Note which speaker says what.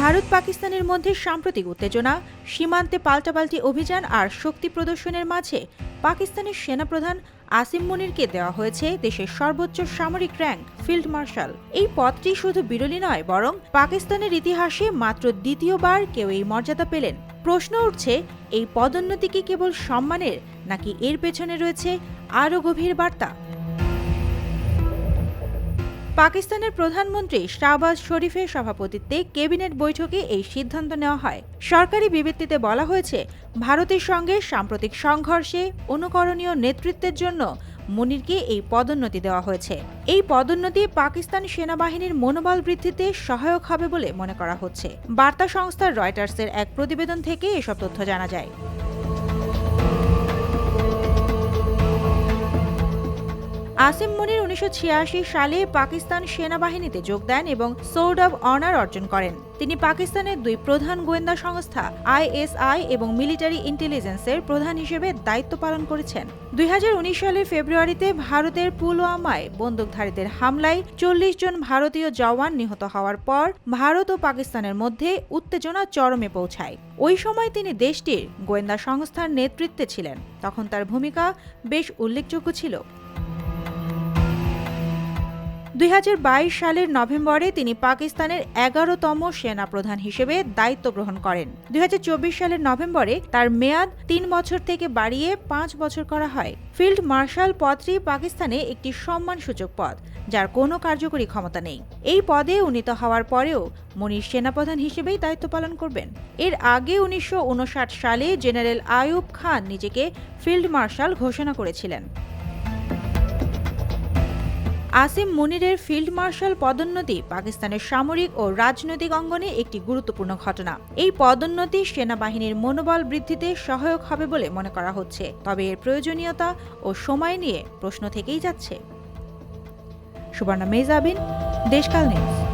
Speaker 1: ভারত পাকিস্তানের মধ্যে সাম্প্রতিক উত্তেজনা, সীমান্তে পাল্টাপাল্টি অভিযান আর শক্তি প্রদর্শনের মাঝে পাকিস্তানের সেনাপ্রধান আসিম মুনিরকে দেওয়া হয়েছে দেশের সর্বোচ্চ সামরিক র্যাঙ্ক ফিল্ড মার্শাল। এই পদটি শুধু বিরলই নয়, বরং পাকিস্তানের ইতিহাসে মাত্র দ্বিতীয়বার কেউ এই মর্যাদা পেলেন। প্রশ্ন উঠছে, এই পদোন্নতি কি কেবল সম্মানের, নাকি এর পেছনে রয়েছে আরও গভীর বার্তা? পাকিস্তানের প্রধানমন্ত্রী শাহবাজ শরীফের সভাপতিত্বে ক্যাবিনেট বৈঠকে এই সিদ্ধান্ত নেওয়া হয়। সরকারি বিবৃতিতে বলা হয়েছে, ভারতের সঙ্গে সাম্প্রতিক সংঘর্ষে অনুকরণীয় নেতৃত্বের জন্য মুনিরকে এই পদোন্নতি দেওয়া হয়েছে। এই পদোন্নতি পাকিস্তান সেনাবাহিনীর মনোবল বৃদ্ধিতে সহায়ক হবে বলে মনে করা হচ্ছে। বার্তা সংস্থা রয়টার্সের এক প্রতিবেদন থেকে এসব তথ্য জানা যায়। আসিম মুনির 1986 সালে পাকিস্তান সেনাবাহিনীতে যোগ দেন এবং সোর্ড অব অনার অর্জন করেন। তিনি পাকিস্তানের দুই প্রধান গোয়েন্দা সংস্থা ISI এবং মিলিটারি ইন্টেলিজেন্সের প্রধান হিসেবে দায়িত্ব পালন করেছেন। 2019 সালের ফেব্রুয়ারিতে ভারতের পুলওয়ামায় বন্দুকধারীদের হামলায় 40 জন ভারতীয় জওয়ান নিহত হওয়ার পর ভারত ও পাকিস্তানের মধ্যে উত্তেজনা চরমে পৌঁছায়। ওই সময় তিনি দেশটির গোয়েন্দা সংস্থার নেতৃত্বে ছিলেন। তখন তার ভূমিকা বেশ উল্লেখযোগ্য ছিল। 2022 সালের নভেম্বরে তিনি পাকিস্তানের 11তম সেনাপ্রধান হিসেবে দায়িত্ব গ্রহণ করেন। 2024 সালের নভেম্বরে তার মেয়াদ 3 বছর থেকে বাড়িয়ে 5 বছর করা হয়। ফিল্ড মার্শাল পদটি পাকিস্তানে একটি সম্মানসূচক পদ, যার কোনো কার্যকরী ক্ষমতা নেই। এই পদে উন্নীত হওয়ার পরেও মুনির সেনাপ্রধান হিসেবেই দায়িত্ব পালন করবেন। এর আগে 1959 সালে জেনারেল আইয়ুব খান নিজেকে ফিল্ড মার্শাল ঘোষণা করেছিলেন। আসিম মুনিরের ফিল্ড মার্শাল পদোন্নতি পাকিস্তানের সামরিক ও রাজনৈতিক অঙ্গনে একটি গুরুত্বপূর্ণ ঘটনা। এই পদোন্নতি সেনাবাহিনীর মনোবল বৃদ্ধিতে সহায়ক হবে বলে মনে করা হচ্ছে, তবে এর প্রয়োজনীয়তা ও সময় নিয়ে প্রশ্ন থেকেই যাচ্ছে। সুবর্ণা মেহজাবিন, দেশকাল নিউজ।